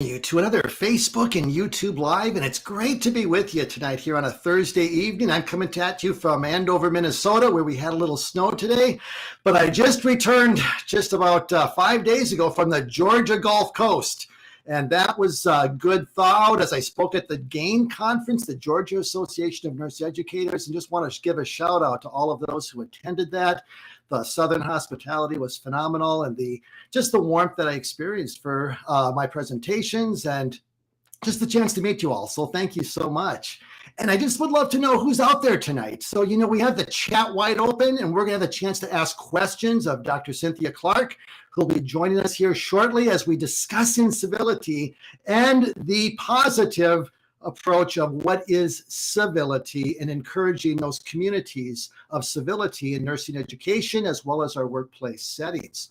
You to another Facebook and YouTube Live, and it's great to be with you tonight here on a Thursday evening. I'm coming at you from Andover, Minnesota, where we had a little snow today, but I just returned just about 5 days ago from the Georgia Gulf Coast, and that was a good thaw out as I spoke at the GAIN conference, the Georgia Association of Nurse Educators, and just want to give a shout out to all of those who attended that. The Southern hospitality was phenomenal, and just the warmth that I experienced for my presentations and just the chance to meet you all. So thank you so much. And I just would love to know who's out there tonight. So, we have the chat wide open, and we're going to have a chance to ask questions of Dr. Cynthia Clark, who'll be joining us here shortly as we discuss incivility and the positive approach of what is civility and encouraging those communities of civility in nursing education as well as our workplace settings.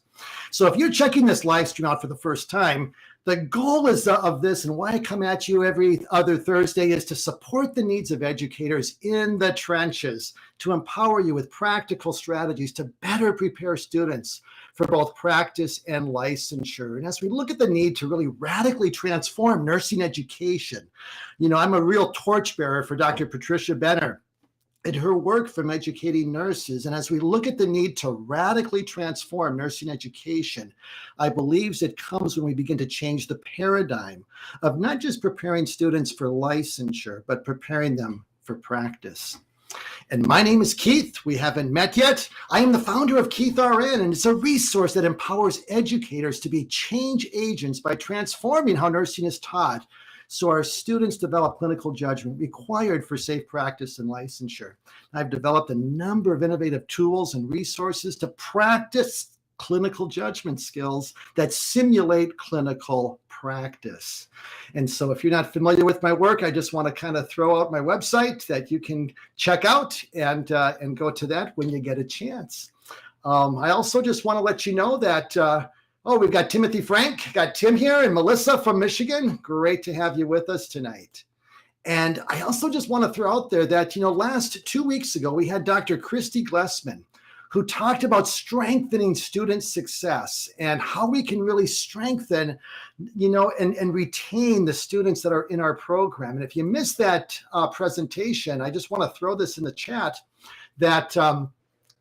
So if you're checking this live stream out for the first time, the goal of this and why I come at you every other Thursday is to support the needs of educators in the trenches, to empower you with practical strategies to better prepare students for both practice and licensure. And as we look at the need to really radically transform nursing education, I'm a real torchbearer for Dr. Patricia Benner and her work from educating nurses. And as we look at the need to radically transform nursing education, I believe it comes when we begin to change the paradigm of not just preparing students for licensure, but preparing them for practice. And my name is Keith. We haven't met yet. I am the founder of Keith RN, and it's a resource that empowers educators to be change agents by transforming how nursing is taught, so our students develop clinical judgment required for safe practice and licensure. I've developed a number of innovative tools and resources to practice clinical judgment skills that simulate clinical practice. And so if you're not familiar with my work, I just want to kind of throw out my website that you can check out and go to that when you get a chance. I also just want to let you know that we've got Timothy Frank, got Tim here, and Melissa from Michigan. Great to have you with us tonight. And I also just want to throw out there that, last 2 weeks ago, we had Dr. Christy Glessman, who talked about strengthening student success and how we can really strengthen, and retain the students that are in our program. And if you missed that presentation, I just want to throw this in the chat that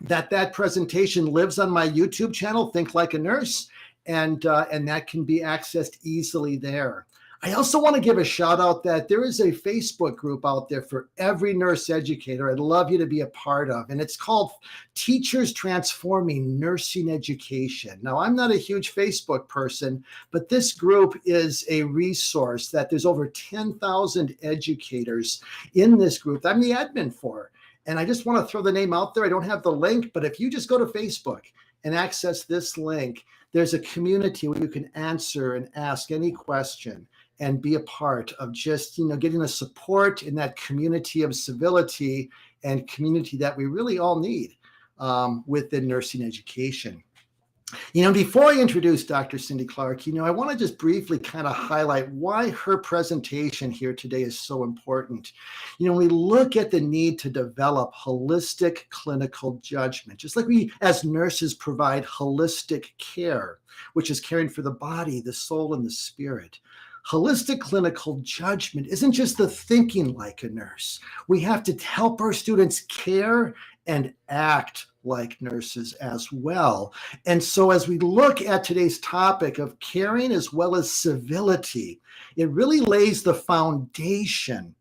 that presentation lives on my YouTube channel, Think Like a Nurse, and that can be accessed easily there. I also want to give a shout out that there is a Facebook group out there for every nurse educator I'd love you to be a part of, and it's called Teachers Transforming Nursing Education. Now, I'm not a huge Facebook person, but this group is a resource that there's over 10,000 educators in this group I'm the admin for. And I just want to throw the name out there. I don't have the link, but if you just go to Facebook and access this link, there's a community where you can answer and ask any question and be a part of just, getting the support in that community of civility and community that we really all need within nursing education. Before I introduce Dr. Cindy Clark, I want to just briefly kind of highlight why her presentation here today is so important. When we look at the need to develop holistic clinical judgment, just like we as nurses provide holistic care, which is caring for the body, the soul, and the spirit. Holistic clinical judgment isn't just the thinking like a nurse. We have to help our students care and act like nurses as well. And so as we look at today's topic of caring as well as civility, it really lays the foundation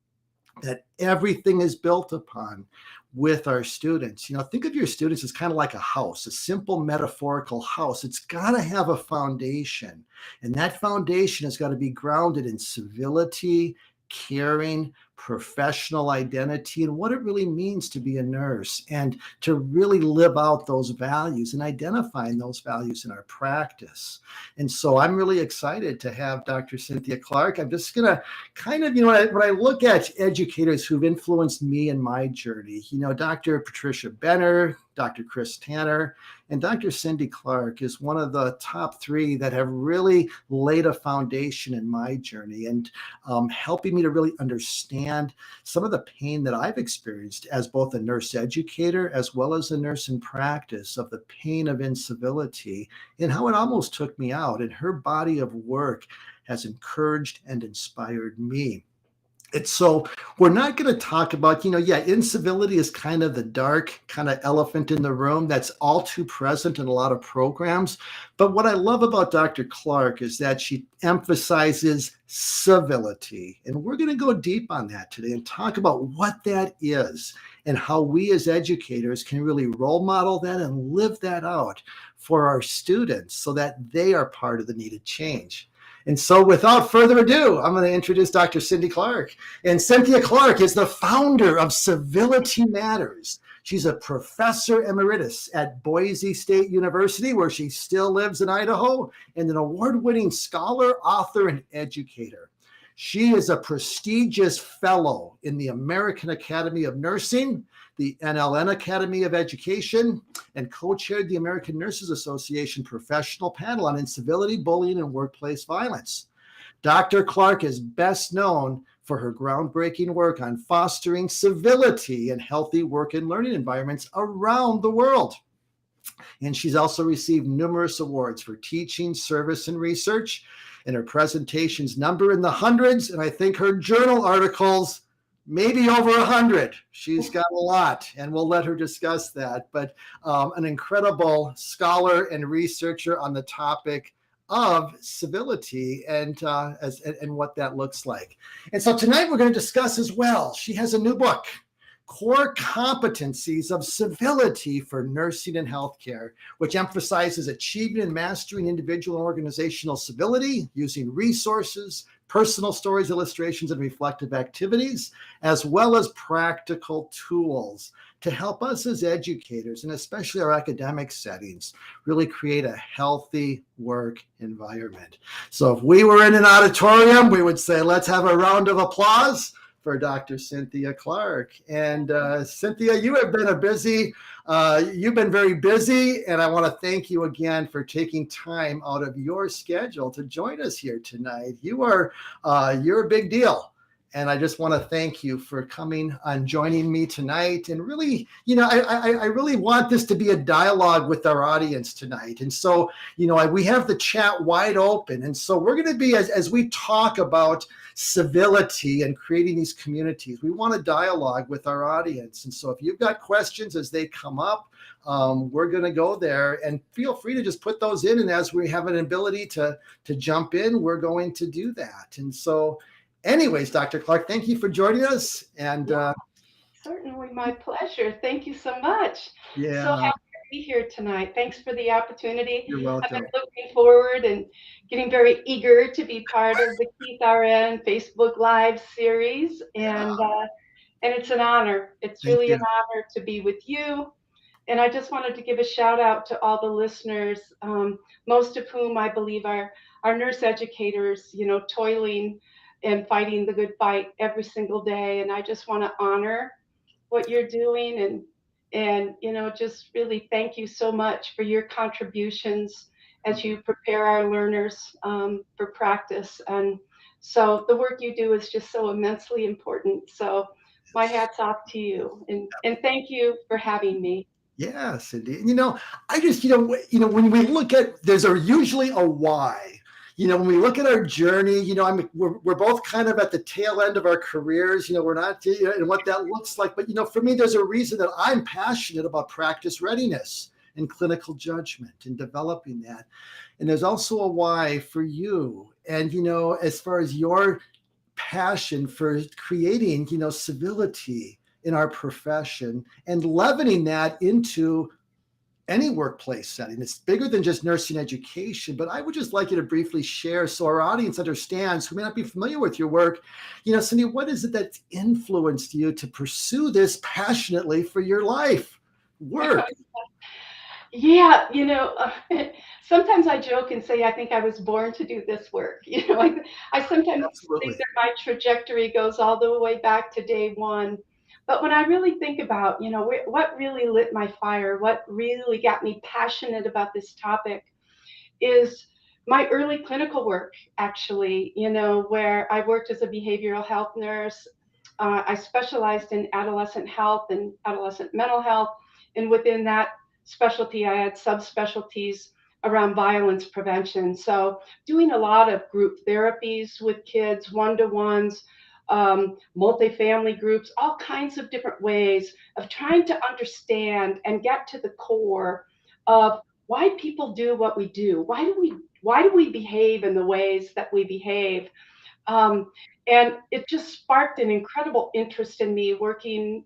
that everything is built upon with our students. Think of your students as kind of like a house, a simple metaphorical house. It's got to have a foundation, and that foundation has got to be grounded in civility, caring, professional identity, and what it really means to be a nurse, and to really live out those values and identifying those values in our practice. And so I'm really excited to have Dr. Cynthia Clark. I'm just going to kind of, when I look at educators who've influenced me in my journey, Dr. Patricia Benner, Dr. Chris Tanner, and Dr. Cindy Clark is one of the top three that have really laid a foundation in my journey and helping me to really understand some of the pain that I've experienced as both a nurse educator as well as a nurse in practice, of the pain of incivility and how it almost took me out. And her body of work has encouraged and inspired me. And so we're not going to talk about, incivility is kind of the dark kind of elephant in the room that's all too present in a lot of programs. But what I love about Dr. Clark is that she emphasizes civility. And we're going to go deep on that today and talk about what that is and how we as educators can really role model that and live that out for our students so that they are part of the needed change. And so without further ado, I'm going to introduce Dr. Cindy Clark. And Cynthia Clark is the founder of Civility Matters. She's a professor emeritus at Boise State University, where she still lives in Idaho, and an award-winning scholar, author, and educator. She is a prestigious fellow in the American Academy of Nursing, the NLN Academy of Education, and co-chaired the American Nurses Association professional panel on incivility, bullying, and workplace violence. Dr. Clark is best known for her groundbreaking work on fostering civility in healthy work and learning environments around the world. And she's also received numerous awards for teaching, service, and research. And her presentations number in the hundreds, and I think her journal articles maybe over 100. She's got a lot, and we'll let her discuss that. But an incredible scholar and researcher on the topic of civility and what that looks like. And so tonight we're going to discuss as well. She has a new book, Core Competencies of Civility for Nursing and Healthcare, which emphasizes achieving and mastering individual and organizational civility using resources, personal stories, illustrations, and reflective activities, as well as practical tools to help us as educators, and especially our academic settings, really create a healthy work environment. So if we were in an auditorium, we would say, let's have a round of applause for Dr. Cynthia Clark. And Cynthia, you have been you've been very busy, and I want to thank you again for taking time out of your schedule to join us here tonight. You're a big deal. And I just want to thank you for coming and joining me tonight. And really, I really want this to be a dialogue with our audience tonight. And so, we have the chat wide open. And so we're going to be, as we talk about civility and creating these communities, we want to dialogue with our audience. And so if you've got questions as they come up, we're going to go there, and feel free to just put those in. And as we have an ability to jump in, we're going to do that. And so anyways, Dr. Clark, thank you for joining us. And certainly my pleasure. Thank you so much. Yeah. So happy to be here tonight. Thanks for the opportunity. You're welcome. I've been looking forward and getting very eager to be part of the Keith RN Facebook Live series. And it's an honor. It's really an honor to be with you. And I just wanted to give a shout out to all the listeners, most of whom I believe are nurse educators, toiling and fighting the good fight every single day. And I just want to honor what you're doing and just really thank you so much for your contributions as you prepare our learners for practice. And so the work you do is just so immensely important. So my hat's off to you, and thank you for having me. Yes, indeed. I just, when we look at, usually a why. When we look at our journey, we're both kind of at the tail end of our careers. We're not, and what that looks like. But, for me, there's a reason that I'm passionate about practice readiness and clinical judgment and developing that. And there's also a why for you. And, as far as your passion for creating, civility in our profession and leavening that into any workplace setting. It's bigger than just nursing education, but I would just like you to briefly share so our audience understands, who may not be familiar with your work. Cindy, what is it that's influenced you to pursue this passionately for your life work? Yeah, sometimes I joke and say I think I was born to do this work. I sometimes Absolutely. think that my trajectory goes all the way back to day one. But when I really think about, what really lit my fire, what really got me passionate about this topic is my early clinical work, actually, where I worked as a behavioral health nurse. I specialized in adolescent health and adolescent mental health. And within that specialty, I had subspecialties around violence prevention. So doing a lot of group therapies with kids, one-to-ones, multifamily groups, all kinds of different ways of trying to understand and get to the core of why people do what we do. Why do we behave in the ways that we behave? Um, and it just sparked an incredible interest in me working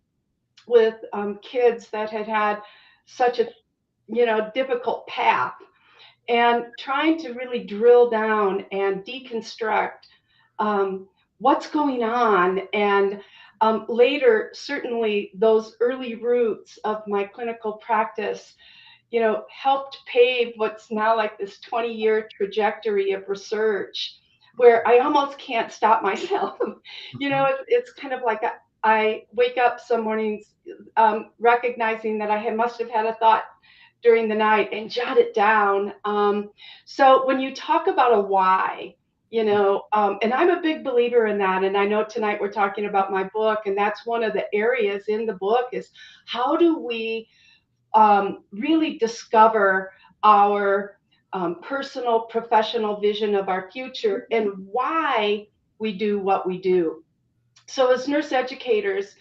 with kids that had had such a difficult path, and trying to really drill down and deconstruct um, what's going on. And later, certainly those early roots of my clinical practice, helped pave what's now like this 20-year trajectory of research where I almost can't stop myself. It's kind of like I wake up some mornings recognizing that must have had a thought during the night and jot it down. So when you talk about a why, and I'm a big believer in that. And I know tonight we're talking about my book, and that's one of the areas in the book is how do we really discover our personal, professional vision of our future and why we do what we do. So, as nurse educators,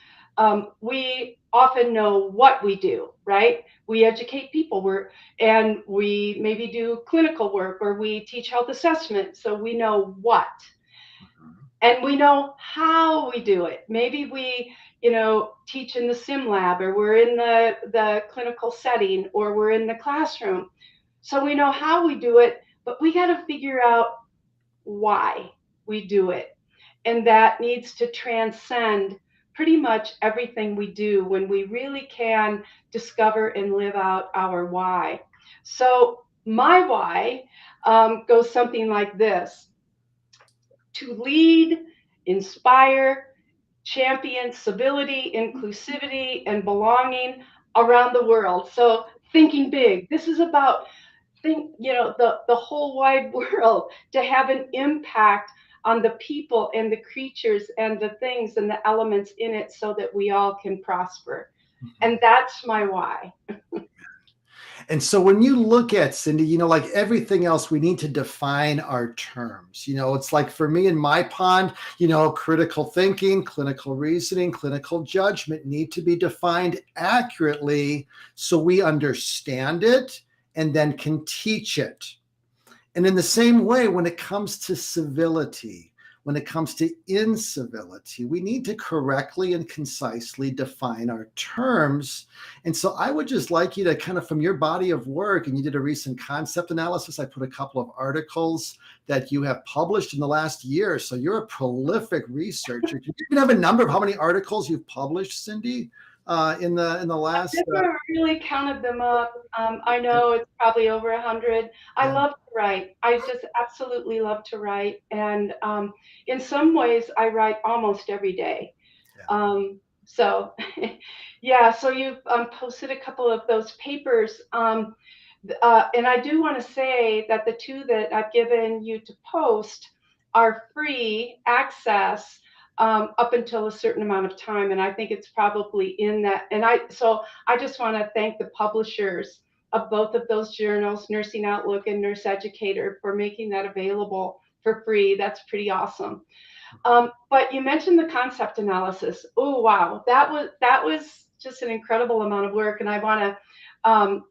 we often know what we do, right? We educate people, and we maybe do clinical work or we teach health assessment. So, we know what and we know how we do it. Maybe we, teach in the sim lab, or we're in the clinical setting, or we're in the classroom. So we know how we do it, but we got to figure out why we do it. And that needs to transcend pretty much everything we do when we really can discover and live out our why. So my why goes something like this: to lead, inspire, champion civility, inclusivity, and belonging around the world. So thinking big. This is about the whole wide world, to have an impact on the people and the creatures and the things and the elements in it so that we all can prosper. And that's my why. And so when you look at Cindy, like everything else, we need to define our terms. It's like for me in my pond, critical thinking, clinical reasoning, clinical judgment need to be defined accurately so we understand it and then can teach it. And in the same way, when it comes to civility, when it comes to incivility, we need to correctly and concisely define our terms. And so I would just like you to kind of, from your body of work, and you did a recent concept analysis, I put a couple of articles that you have published in the last year. So you're a prolific researcher. Do you even have a number of how many articles you've published, Cindy, in the last? I've never really counted them up. I know it's probably over 100. I love to write. I just absolutely love to write. And in some ways, I write almost every day. So, yeah, so you've posted a couple of those papers. And I do want to say that the two that I've given you to post are free access up until a certain amount of time. And I think it's probably in that. So I just want to thank the publishers of both of those journals, Nursing Outlook and Nurse Educator, for making that available for free. That's pretty awesome. But you mentioned the concept analysis. Oh, wow. That was just an incredible amount of work. And I want to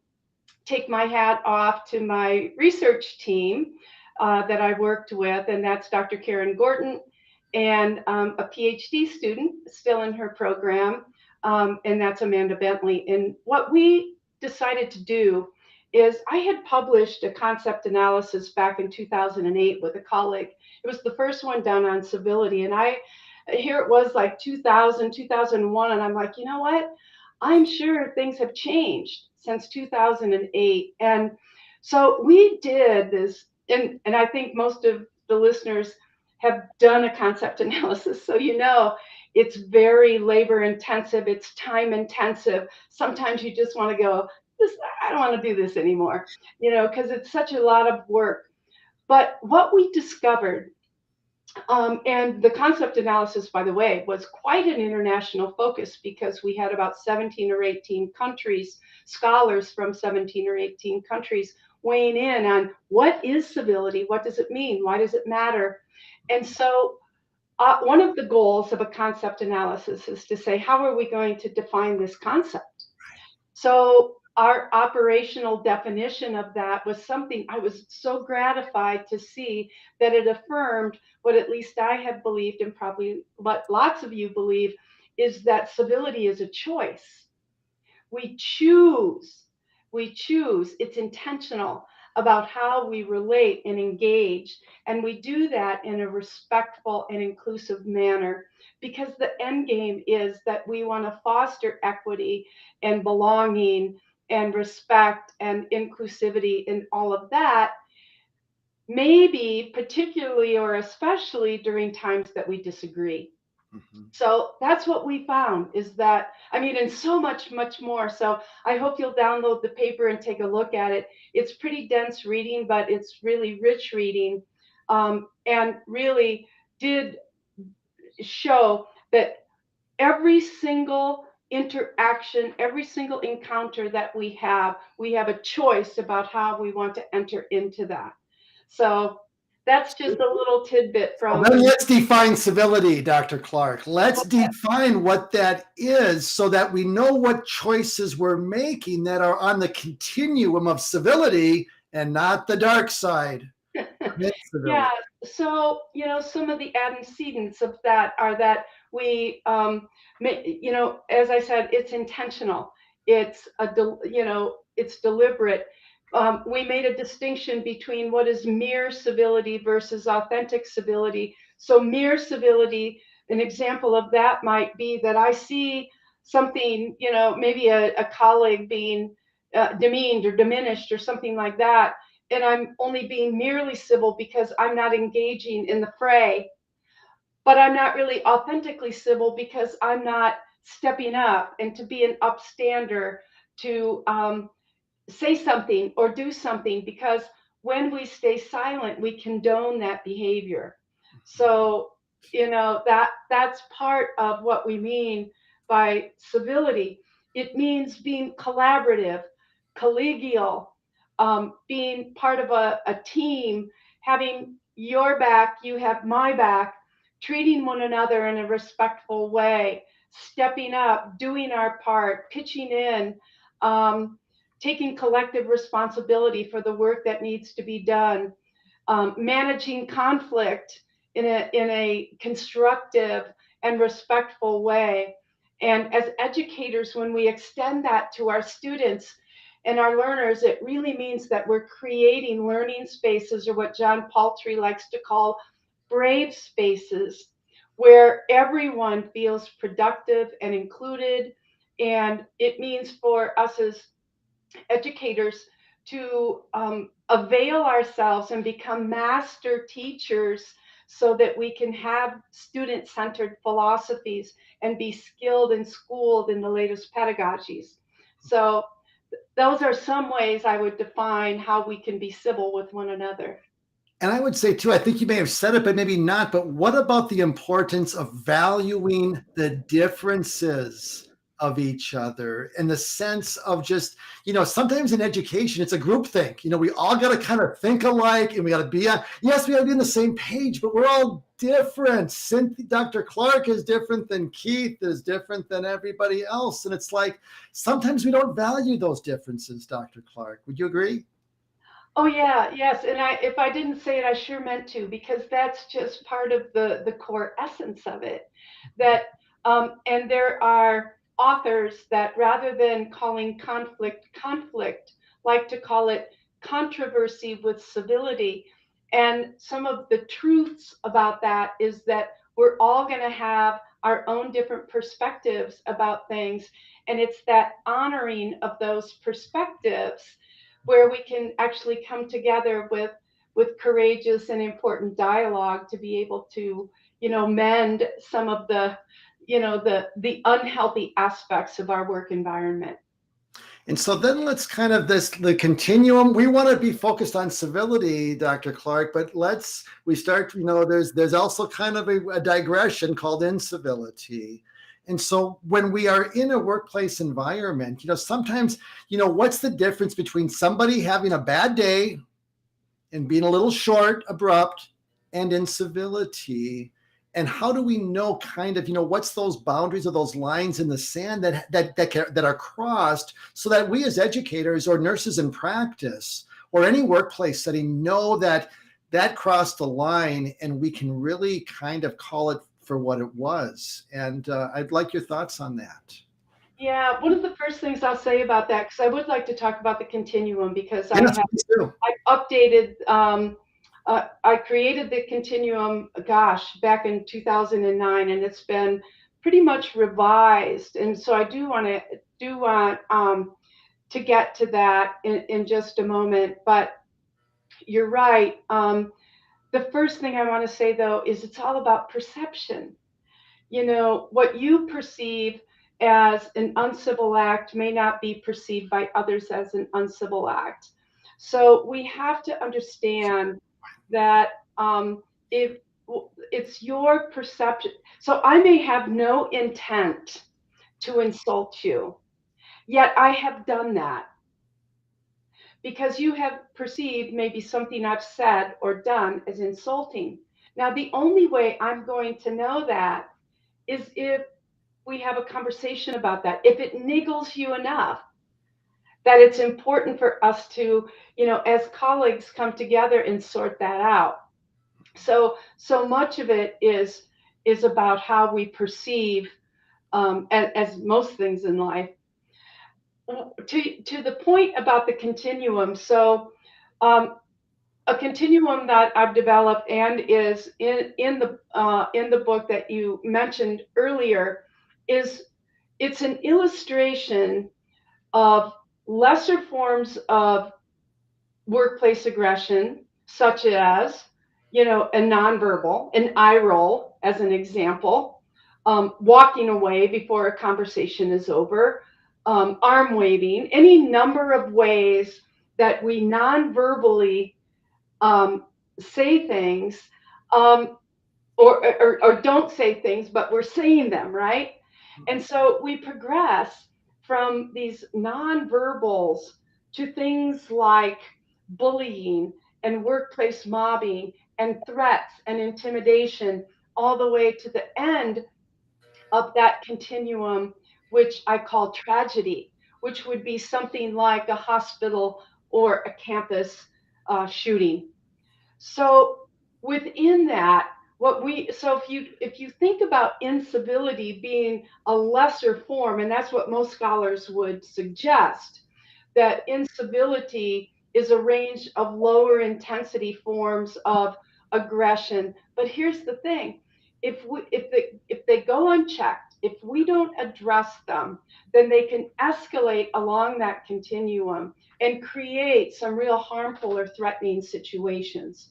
take my hat off to my research team that I worked with, and that's Dr. Karen Gorton and a PhD student still in her program, and that's Amanda Bentley. And what we decided to do is I had published a concept analysis back in 2008 with a colleague. It was the first one done on civility, and here it was like 2000, 2001, and I'm like, you know what? I'm sure things have changed since 2008. And so we did this, and I think most of the listeners have done a concept analysis. So, it's very labor intensive, it's time intensive. Sometimes you just want to go, I don't want to do this anymore, because it's such a lot of work. But what we discovered, and the concept analysis, by the way, was quite an international focus because we had about 17 or 18 countries, scholars from 17 or 18 countries weighing in on what is civility, what does it mean, why does it matter. And so one of the goals of a concept analysis is to say, how are we going to define this concept? So our operational definition of that was something I was so gratified to see, that it affirmed what at least I have believed, and probably what lots of you believe, is that civility is a choice. We choose, it's intentional about how we relate and engage. And we do that in a respectful and inclusive manner, because the end game is that we want to foster equity and belonging and respect and inclusivity and all of that, maybe particularly or especially during times that we disagree. Mm-hmm. So that's what we found, is that, I mean, and so much, much more. So I hope you'll download the paper and take a look at it. It's pretty dense reading, but it's really rich reading, and really did show that every single interaction, every single encounter that we have a choice about how we want to enter into that. So that's just a little tidbit Well, from. then let's define civility, Dr. Clark. Let's define what that is so that we know what choices we're making that are on the continuum of civility and not the dark side. Yeah, so some of the antecedents of that are that we, as I said, it's intentional. It's it's deliberate. We made a distinction between what is mere civility versus authentic civility. So mere civility, an example of that might be that I see something, maybe a colleague being demeaned or diminished or something like that, and I'm only being merely civil because I'm not engaging in the fray, but I'm not really authentically civil because I'm not stepping up and to be an upstander, to say something or do something, because when we stay silent, we condone that behavior. So, that's part of what we mean by civility. It means being collaborative, collegial, being part of a team, having your back, you have my back, treating one another in a respectful way, stepping up, doing our part, pitching in, taking collective responsibility for the work that needs to be done, managing conflict in a constructive and respectful way. And as educators, when we extend that to our students and our learners, it really means that we're creating learning spaces, or what John Paltry likes to call brave spaces, where everyone feels productive and included. And it means for us as educators to avail ourselves and become master teachers, so that we can have student-centered philosophies and be skilled and schooled in the latest pedagogies. So those are some ways I would define how we can be civil with one another. And I would say too, I think you may have said it, but maybe not, but what about the importance of valuing the differences of each other, in the sense of just, sometimes in education, it's a group think. We all got to kind of think alike, and we got to be yes, we got to be on the same page, but we're all different. Dr. Clark is different than Keith, is different than everybody else. And it's like, sometimes we don't value those differences, Dr. Clark. Would you agree? Oh yeah, yes. And if I didn't say it, I sure meant to, because that's just part of the core essence of it. That and there are authors that, rather than calling conflict, like to call it controversy with civility. And some of the truths about that is that we're all going to have our own different perspectives about things, and it's that honoring of those perspectives where we can actually come together with courageous and important dialogue to be able to mend some of the the unhealthy aspects of our work environment. And so then let's kind of the continuum. We want to be focused on civility, Dr. Clark, but we start, there's also kind of a digression called incivility. And so when we are in a workplace environment, sometimes, what's the difference between somebody having a bad day and being a little short, abrupt, and incivility? And how do we know kind of, what's those boundaries or those lines in the sand that are crossed, so that we as educators or nurses in practice or any workplace setting know that crossed the line, and we can really kind of call it for what it was. And I'd like your thoughts on that. Yeah, one of the first things I'll say about that, because I would like to talk about the continuum, because Yes, please do. I've updated, I created the continuum, gosh, back in 2009, and it's been pretty much revised. And so I do want to get to that in just a moment. But you're right. The first thing I want to say, though, is it's all about perception. What you perceive as an uncivil act may not be perceived by others as an uncivil act. So we have to understand that if it's your perception, so I may have no intent to insult you, yet I have done that because you have perceived maybe something I've said or done as insulting. Now, the only way I'm going to know that is if we have a conversation about that, if it niggles you enough that it's important for us to, as colleagues, come together and sort that out. So much of it is about how we perceive, as most things in life. To the point about the continuum. So a continuum that I've developed and is in the book that you mentioned earlier is, it's an illustration of lesser forms of workplace aggression, such as, a nonverbal, an eye roll, as an example, walking away before a conversation is over, arm waving, any number of ways that we nonverbally say things, um, or don't say things, but we're saying them, right? And so we progress from these nonverbals to things like bullying and workplace mobbing and threats and intimidation, all the way to the end of that continuum, which I call tragedy, which would be something like a hospital or a campus shooting. So within that, if you think about incivility being a lesser form, and that's what most scholars would suggest, that incivility is a range of lower intensity forms of aggression. But here's the thing: if they go unchecked, if we don't address them, then they can escalate along that continuum and create some real harmful or threatening situations.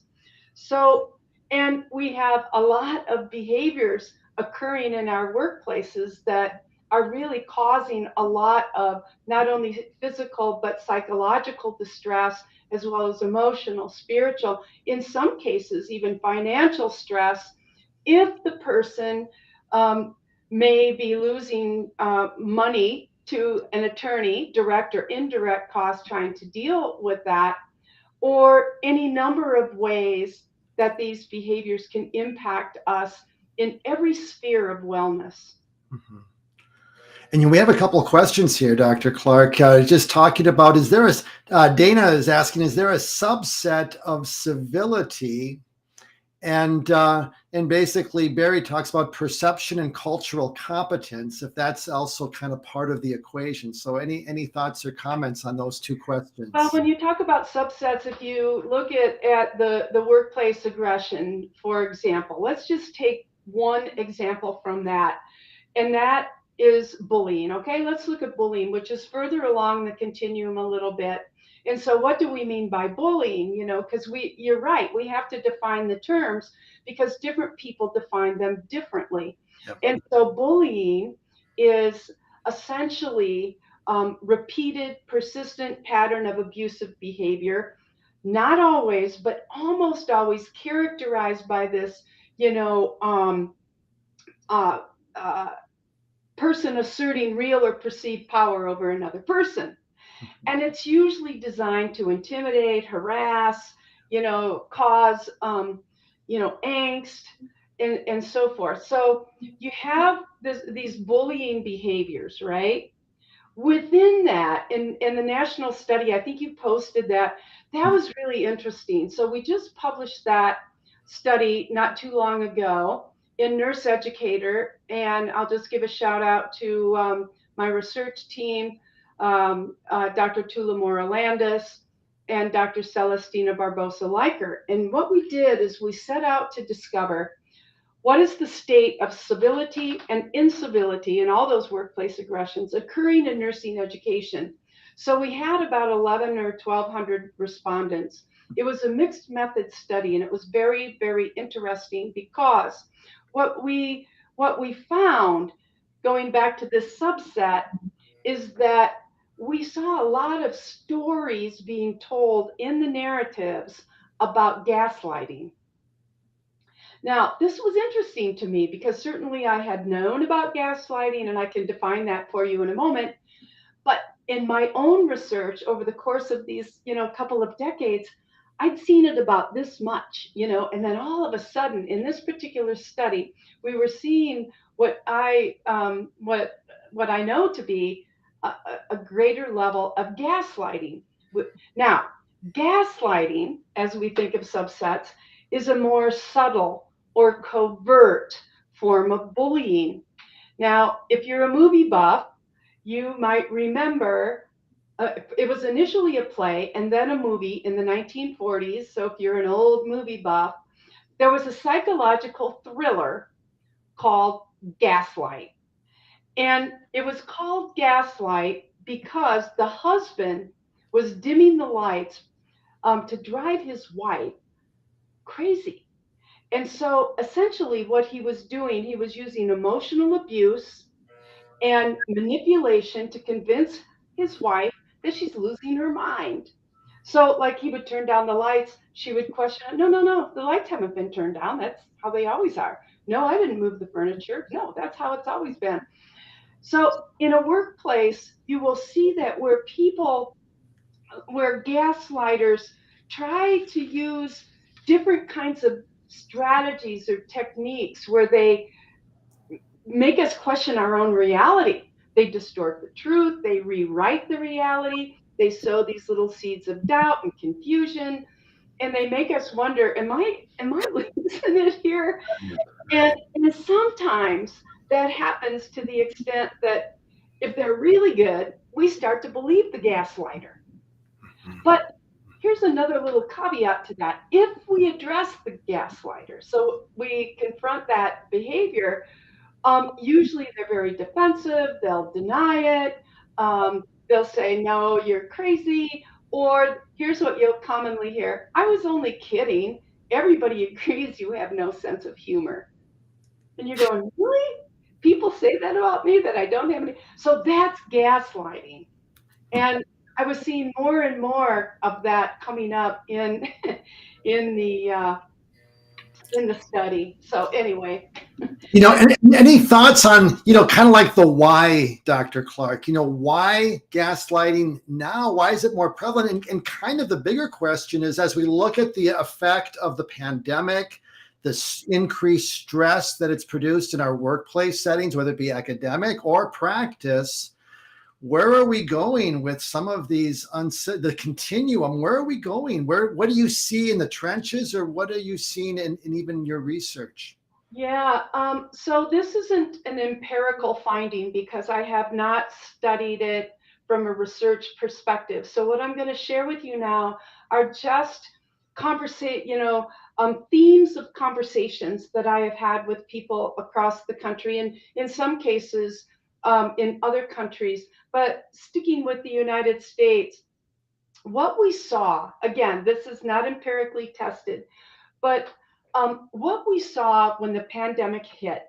So, and we have a lot of behaviors occurring in our workplaces that are really causing a lot of not only physical but psychological distress, as well as emotional, spiritual, in some cases, even financial stress, if the person um, may be losing money to an attorney, direct or indirect costs trying to deal with that, or any number of ways that these behaviors can impact us in every sphere of wellness. Mm-hmm. And we have a couple of questions here, Dr. Clark. Just talking about, Dana is asking, is there a subset of civility? And basically Barry talks about perception and cultural competence, if that's also kind of part of the equation. So any thoughts or comments on those two questions? Well, when you talk about subsets, if you look at the workplace aggression, for example, let's just take one example from that, and that is bullying. Okay, let's look at bullying, which is further along the continuum a little bit. And so what do we mean by bullying? Because you're right, we have to define the terms because different people define them differently. Yep. And so bullying is essentially repeated, persistent pattern of abusive behavior, not always, but almost always characterized by this, you know, um, uh, uh, person asserting real or perceived power over another person. And it's usually designed to intimidate, harass, cause, angst, and so forth. So you have these bullying behaviors, right? Within that, in the national study, I think you posted that. That was really interesting. So we just published that study not too long ago in Nurse Educator, and I'll just give a shout out to my research team, Dr. Tula Moralandis and Dr. Celestina Barbosa Leiker. And what we did is we set out to discover what is the state of civility and incivility in all those workplace aggressions occurring in nursing education? So we had about 11 or 1,200 respondents. It was a mixed method study, and it was very, very interesting because what we what we found, going back to this subset, is that we saw a lot of stories being told in the narratives about gaslighting. Now, this was interesting to me because certainly I had known about gaslighting, and I can define that for you in a moment. But in my own research over the course of these, couple of decades, I'd seen it about this much, and then all of a sudden in this particular study, we were seeing what I know to be a greater level of gaslighting. Now, gaslighting, as we think of subsets, is a more subtle or covert form of bullying. Now, if you're a movie buff, you might remember it was initially a play and then a movie in the 1940s. So if you're an old movie buff, there was a psychological thriller called Gaslight. And it was called Gaslight because the husband was dimming the lights to drive his wife crazy. And so essentially, what he was doing, he was using emotional abuse and manipulation to convince his wife that she's losing her mind. So, like, he would turn down the lights. She would question, no, no, no, the lights haven't been turned down. That's how they always are. No, I didn't move the furniture. No, that's how it's always been. So, in a workplace, you will see that where gaslighters try to use different kinds of strategies or techniques where they make us question our own reality. They distort the truth, they rewrite the reality, they sow these little seeds of doubt and confusion, and they make us wonder, am I losing it here? And sometimes that happens to the extent that if they're really good, we start to believe the gaslighter. But here's another little caveat to that. If we address the gaslighter, so we confront that behavior, usually they're very defensive, they'll deny it, they'll say, no, you're crazy, or here's what you'll commonly hear: I was only kidding. Everybody agrees you have no sense of humor. And you're going, really? People say that about me, that I don't have any. So that's gaslighting. And I was seeing more and more of that coming up in in the uh, in the study. So anyway, Any thoughts on, kind of like the why, Dr. Clark? Why gaslighting now? Why is it more prevalent? And kind of the bigger question is, as we look at the effect of the pandemic, this increased stress that it's produced in our workplace settings, whether it be academic or practice, where are we going with some of these, the continuum? Where are we going? What do you see in the trenches, or what are you seeing in even your research? yeah. So this isn't an empirical finding because I have not studied it from a research perspective. So what I'm going to share with you now are just themes of conversations that I have had with people across the country, and in some cases, in other countries. But sticking with the United States, what we saw, again, this is not empirically tested, but what we saw when the pandemic hit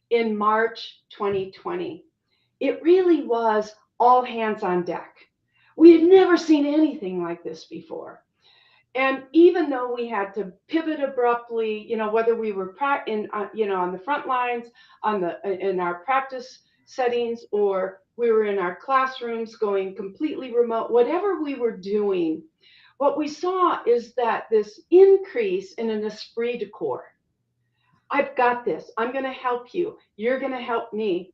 in March 2020, it really was all hands on deck. We had never seen anything like this before. And even though we had to pivot abruptly, whether we were on the front lines, in our practice settings, or we were in our classrooms going completely remote, whatever we were doing, what we saw is that this increase in an esprit de corps. I've got this. I'm going to help you. You're going to help me.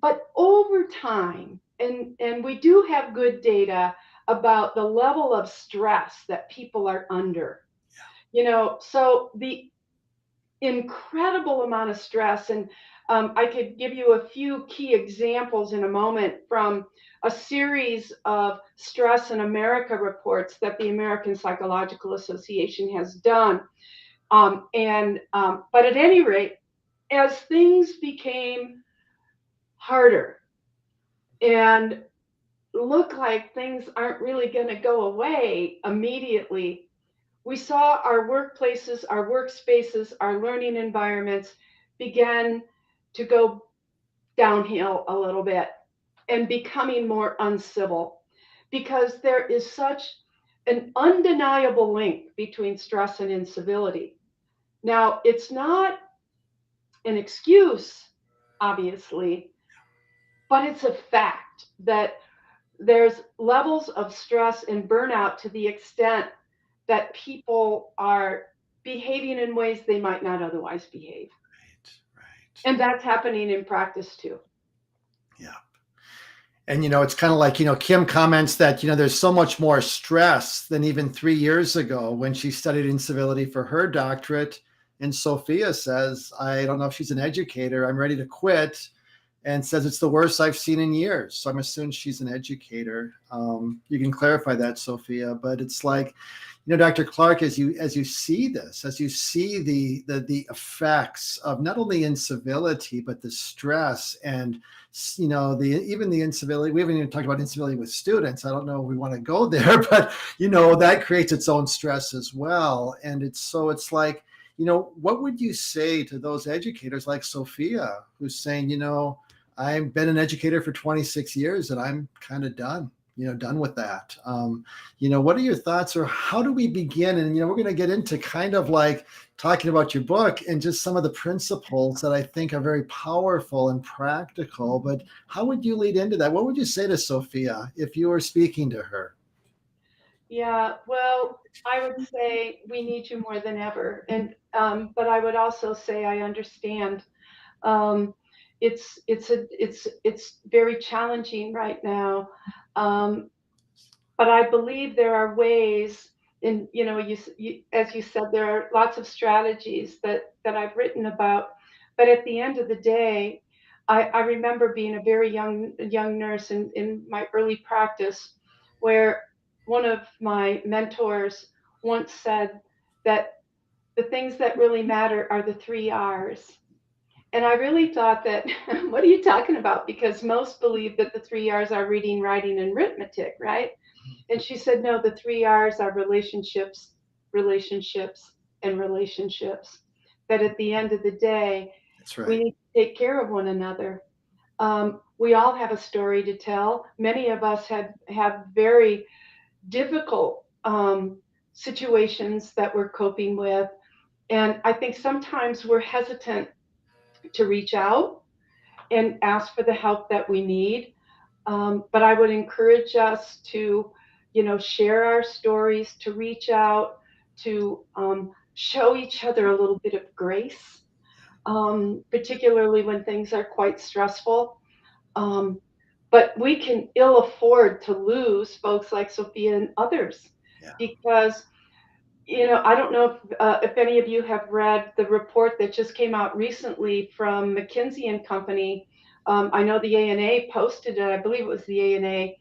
But over time, and we do have good data about the level of stress that people are under. So the incredible amount of stress, and I could give you a few key examples in a moment from a series of Stress in America reports that the American Psychological Association has done. But at any rate, as things became harder and look like things aren't really going to go away immediately, we saw our workplaces, our workspaces, our learning environments began to go downhill a little bit and becoming more uncivil, because there is such an undeniable link between stress and incivility. Now, it's not an excuse, obviously, but it's a fact that there's levels of stress and burnout to the extent that people are behaving in ways they might not otherwise behave. Right. And that's happening in practice too. Yeah. And, it's kind of like, Kim comments that, there's so much more stress than even 3 years ago when she studied incivility for her doctorate. And Sophia says, I don't know if she's an educator, I'm ready to quit, and says it's the worst I've seen in years. So I'm assuming she's an educator. You can clarify that, Sophia, but it's like, Dr. Clark, as you see this, as you see the effects of not only incivility, but the stress and, even the incivility, we haven't even talked about incivility with students. I don't know if we want to go there, but, that creates its own stress as well. And it's like, what would you say to those educators like Sophia, who's saying, I've been an educator for 26 years and I'm kind of done with that. What are your thoughts, or how do we begin? And, we're going to get into kind of like talking about your book and just some of the principles that I think are very powerful and practical. But how would you lead into that? What would you say to Sophia if you were speaking to her? Yeah, well, I would say we need you more than ever. But I would also say I understand. Um, it's very challenging right now. But I believe there are ways, and as you said, there are lots of strategies that I've written about. But at the end of the day, I remember being a very young nurse in my early practice, where one of my mentors once said that the things that really matter are the 3 R's. And I really thought that, what are you talking about? Because most believe that the 3 R's are reading, writing, and arithmetic, right? And she said, no, the 3 R's are relationships, relationships, and relationships. That at the end of the day, That's right. we need to take care of one another. We all have a story to tell. Many of us have very difficult situations that we're coping with. And I think sometimes we're hesitant to reach out and ask for the help that we need. But I would encourage us to, share our stories, to reach out, to show each other a little bit of grace, particularly when things are quite stressful. Um, but we can ill afford to lose folks like Sophia and others, Yeah. because I don't know if any of you have read the report that just came out recently from McKinsey and Company. I know the ANA posted it. I believe it was the ANA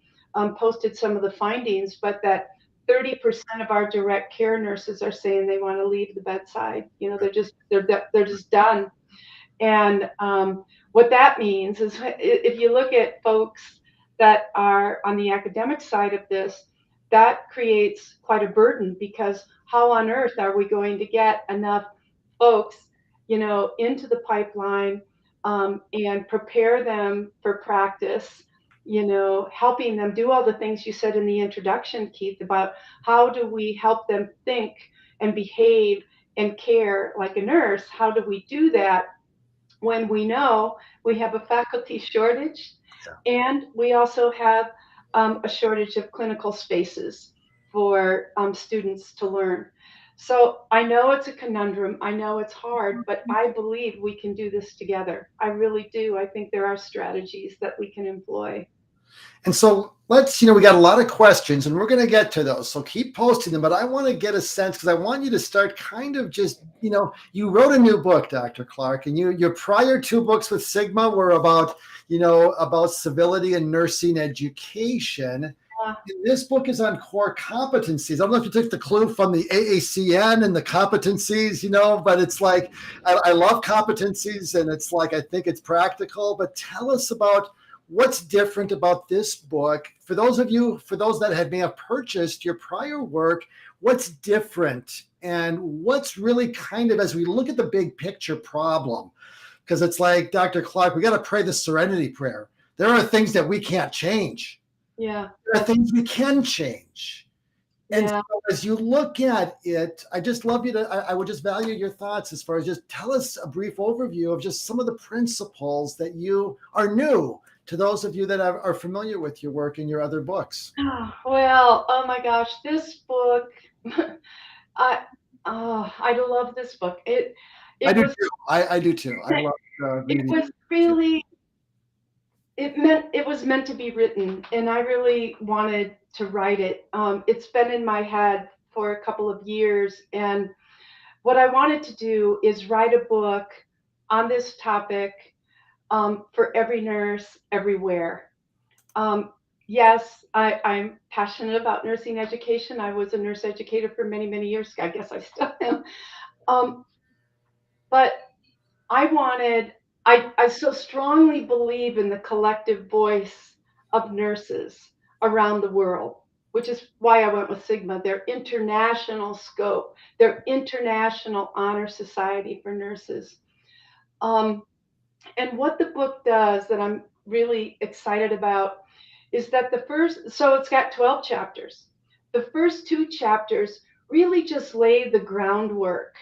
posted some of the findings, but that 30% of our direct care nurses are saying they want to leave the bedside. They're just done. And what that means is, if you look at folks that are on the academic side of this, that creates quite a burden, because how on earth are we going to get enough folks, into the pipeline, and prepare them for practice, helping them do all the things you said in the introduction, Keith, about how do we help them think and behave and care like a nurse? How do we do that when we know we have a faculty shortage and we also have a shortage of clinical spaces for students to learn. So I know it's a conundrum. I know it's hard, but I believe we can do this together. I really do. I think there are strategies that we can employ. And so let's, we got a lot of questions and we're going to get to those. So keep posting them. But I want to get a sense because I want you to start kind of just, you wrote a new book, Dr. Clark, and your prior two books with Sigma were about, about civility and nursing education. And this book is on core competencies. I don't know if you took the clue from the AACN and the competencies, but it's like, I love competencies and it's like, I think it's practical, but tell us about what's different about this book for those that may have purchased your prior work. What's different and what's really kind of, as we look at the big picture problem, because it's like, Dr. Clark, we got to pray the serenity prayer. There are things that we can't change. Yeah. There are things we can change. And yeah. so as you look at it, I just love you to, I would just value your thoughts as far as just tell us a brief overview of just some of the principles that you are new to those of you that are familiar with your work and your other books. Well, oh my gosh, this book, I love this book. I do too. I do too. I love reading. It was really, it was meant to be written, and I really wanted to write it. It's been in my head for a couple of years, and what I wanted to do is write a book on this topic for every nurse everywhere. Yes, I'm passionate about nursing education. I was a nurse educator for many, many years. I guess I still am. But I so strongly believe in the collective voice of nurses around the world, which is why I went with Sigma. Their international scope, their international honor society for nurses. And what the book does that I'm really excited about is that so it's got 12 chapters. The first two chapters really just lay the groundwork.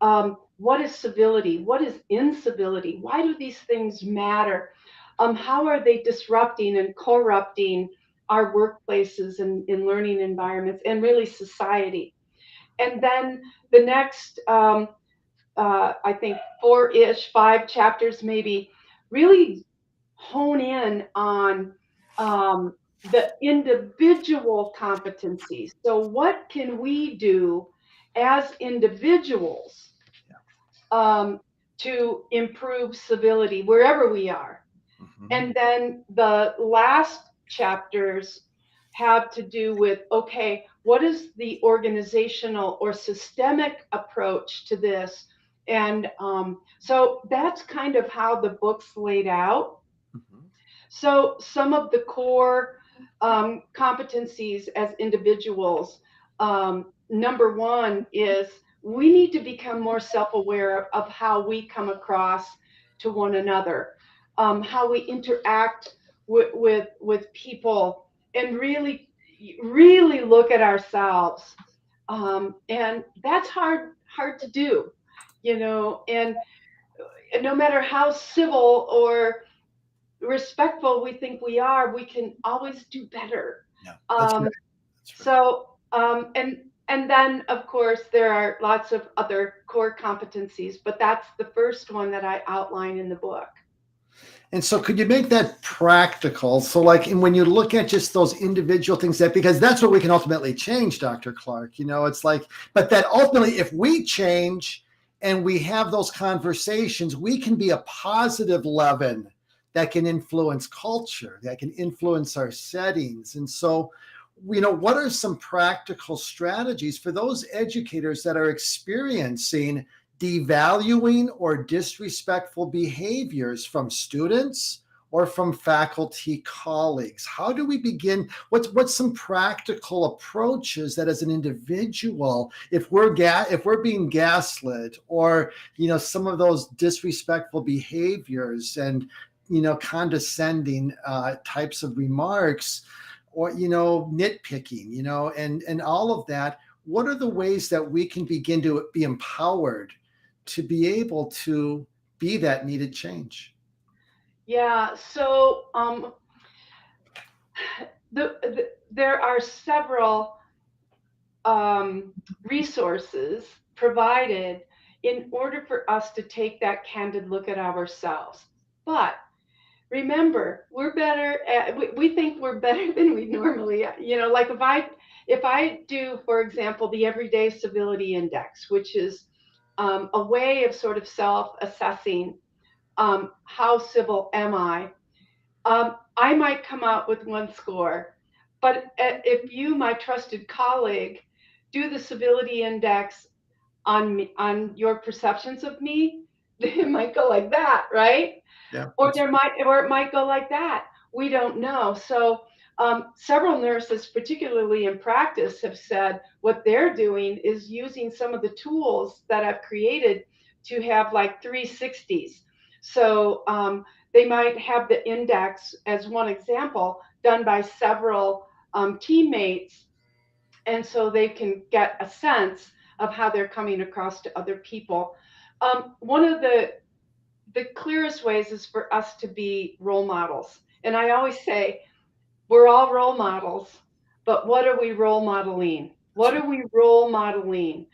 What is civility? What is incivility? Why do these things matter? How are they disrupting and corrupting our workplaces and in learning environments and really society? And then the next I think 5 chapters maybe, really hone in on the individual competencies. So what can we do as individuals to improve civility wherever we are? Mm-hmm. And then the last chapters have to do with, okay, what is the organizational or systemic approach to this? And so that's kind of how the book's laid out. Mm-hmm. So some of the core competencies as individuals, number one is we need to become more self-aware of how we come across to one another, how we interact with people, and really look at ourselves. And that's hard to do, and no matter how civil or respectful we think we are, we can always do better. Yeah, that's right. That's right. So, and then of course there are lots of other core competencies, but that's the first one that I outline in the book. And so could you make that practical? So like, and when you look at just those individual things because that's what we can ultimately change, Dr. Clark, it's like, but that ultimately if we change and we have those conversations, we can be a positive leaven that can influence culture, that can influence our settings. And so, what are some practical strategies for those educators that are experiencing devaluing or disrespectful behaviors from students or from faculty colleagues? How do we begin? What's some practical approaches that as an individual, if we're being gaslit or some of those disrespectful behaviors and condescending types of remarks or nitpicking, and all of that, what are the ways that we can begin to be empowered to be able to be that needed change? Yeah. So there are several resources provided in order for us to take that candid look at ourselves. But remember, we're better at, we think we're better than we normally are. Like if I do, for example, the Everyday Civility Index, which is a way of sort of self-assessing, how civil am I might come out with one score, but if you, my trusted colleague, do the civility index on me, on your perceptions of me, it might go like that, right? Yeah, Or it might go like that. We don't know. So several nurses, particularly in practice, have said what they're doing is using some of the tools that I've created to have like 360s. So they might have the index as one example done by several teammates, and so they can get a sense of how they're coming across to other people. One of the clearest ways is for us to be role models. And I always say, we're all role models, but what are we role modeling? that's What right. are we role modeling?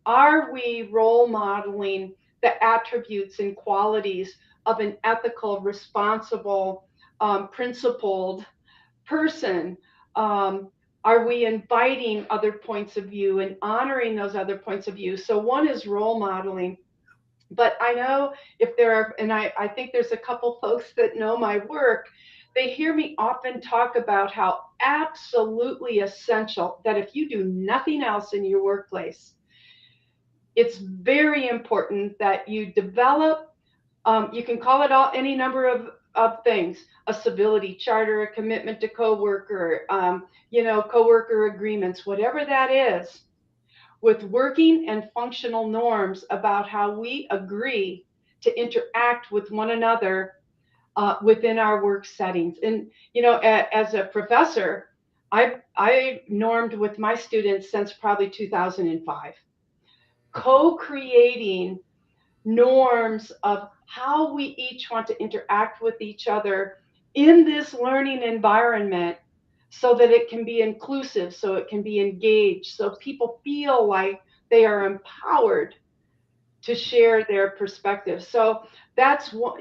Are we role modeling the attributes and qualities of an ethical, responsible, principled person? Um, are we inviting other points of view and honoring those other points of view? So one is role modeling. But I know if there are, and I think there's a couple folks that know my work, they hear me often talk about how absolutely essential that if you do nothing else in your workplace, it's very important that you develop, you can call it all any number of things, a civility charter, a commitment to coworker, coworker agreements, whatever that is, with working and functional norms about how we agree to interact with one another within our work settings. And as a professor, I normed with my students since probably 2005, co-creating norms of how we each want to interact with each other in this learning environment so that it can be inclusive, so it can be engaged, so people feel like they are empowered to share their perspective. So that's what,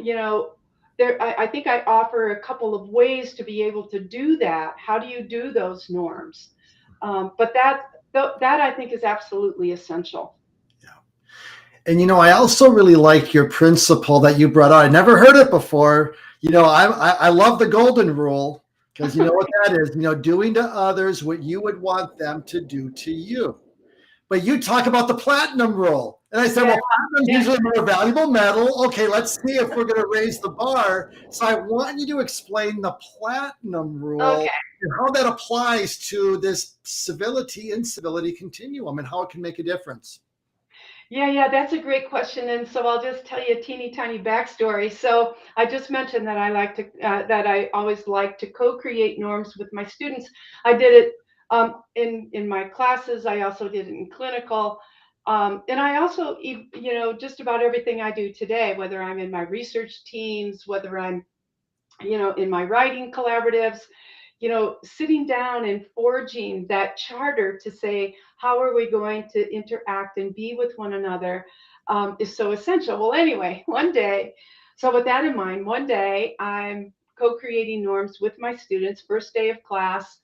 I think I offer a couple of ways to be able to do that. How do you do those norms? But that I think is absolutely essential. Yeah. And I also really like your principle that you brought out. I never heard it before. I love the golden rule because you know what that is. Doing to others what you would want them to do to you. But you talk about the platinum rule. And I said, Yeah, well, platinum is yeah. usually more valuable metal. Okay, let's see if we're going to raise the bar. So I want you to explain the platinum rule Okay. and how that applies to this civility incivility continuum and how it can make a difference. Yeah, that's a great question. And so I'll just tell you a teeny tiny backstory. So I just mentioned that that I always like to co-create norms with my students. I did it in my classes. I also did it in clinical. And I also, just about everything I do today, whether I'm in my research teams, whether I'm in my writing collaboratives, sitting down and forging that charter to say, how are we going to interact and be with one another is so essential. Well, anyway, one day, so with that in mind, one day I'm co creating norms with my students, first day of class.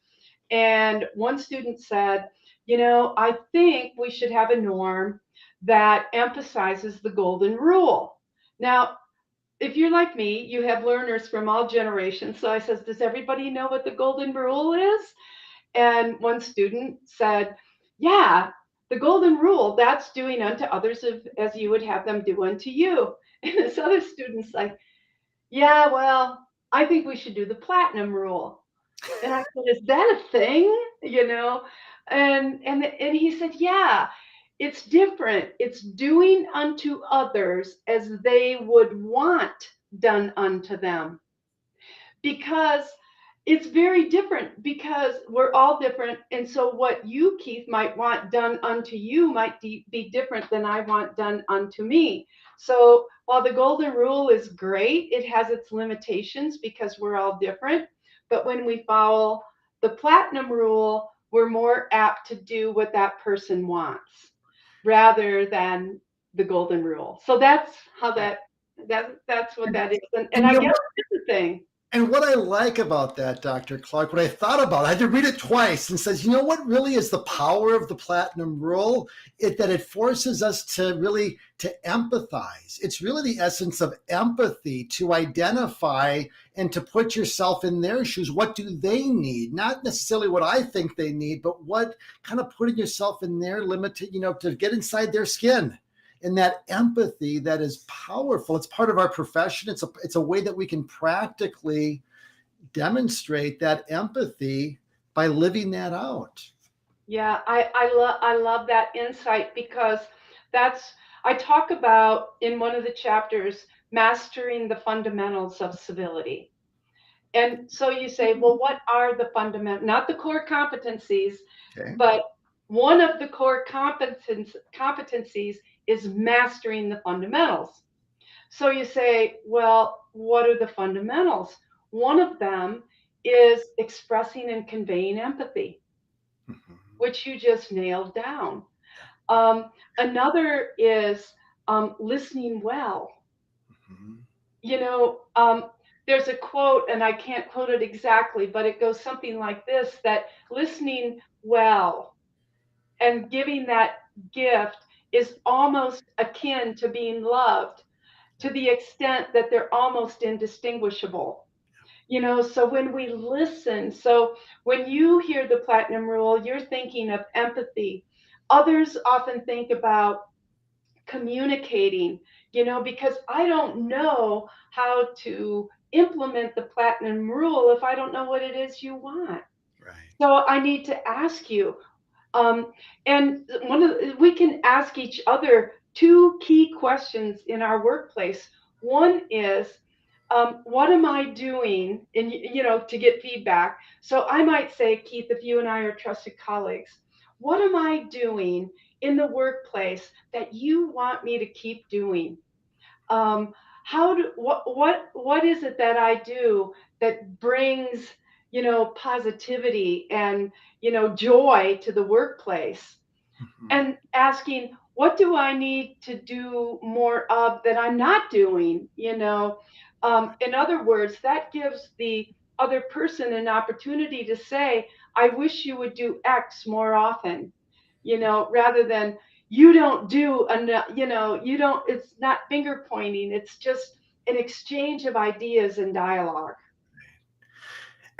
And one student said, I think we should have a norm that emphasizes the golden rule. Now, if you're like me, you have learners from all generations. So I says, does everybody know what the golden rule is? And one student said, yeah, the golden rule, that's doing unto others as you would have them do unto you. And this other student's like, yeah, well, I think we should do the platinum rule. And I said, is that a thing? And he said, yeah, it's different. It's doing unto others as they would want done unto them. Because It's very different because we're all different. And so what you, Keith, might want done unto you might be different than I want done unto me. So while the golden rule is great, it has its limitations because we're all different. But when we follow the platinum rule, we're more apt to do what that person wants rather than the golden rule. So that's how that's what that is. And And I you know guess what? it's a thing. And what I like about that, Dr. Clark, what I thought about, I had to read it twice and says, you know what really is the power of the platinum rule? That it forces us to really to empathize. It's really the essence of empathy, to identify and to put yourself in their shoes. What do they need? Not necessarily what I think they need, but what kind of putting yourself in their limited, to get inside their skin. And that empathy that is powerful. It's part of our profession. It's a way that we can practically demonstrate that empathy by living that out. Yeah, I love that insight because that's I talk about in one of the chapters mastering the fundamentals of civility. And so you say, well, what are the fundamental, not the core competencies, Okay. but one of the core competencies is mastering the fundamentals. So you say, well, what are the fundamentals? One of them is expressing and conveying empathy, Mhm. which you just nailed down. Another is listening well. Mhm. You know, there's a quote, and I can't quote it exactly, but it goes something like this, that listening well and giving that gift is almost akin to being loved to the extent that they're almost indistinguishable. So when we listen, so when you hear the platinum rule, you're thinking of empathy. Others often think about communicating, because I don't know how to implement the platinum rule if I don't know what it is you want. Right. So I need to ask you. Um, and we can ask each other two key questions in our workplace. One is, what am I doing? And to get feedback. So I might say, Keith, if you and I are trusted colleagues, what am I doing in the workplace that you want me to keep doing? um, what is it that I do that brings positivity and joy to the workplace, Mhm. and asking, what do I need to do more of that I'm not doing? In other words, that gives the other person an opportunity to say, I wish you would do X more often, rather than you don't do enough. You don't, it's not finger pointing, it's just an exchange of ideas and dialogue.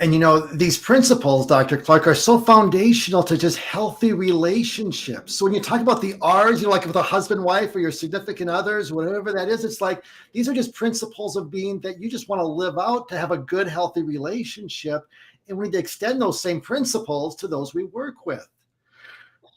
And these principles, Dr. Clark, are so foundational to just healthy relationships. So when you talk about the R's, like with a husband, wife, or your significant others, whatever that is, it's like these are just principles of being that you just want to live out to have a good, healthy relationship. And we need to extend those same principles to those we work with.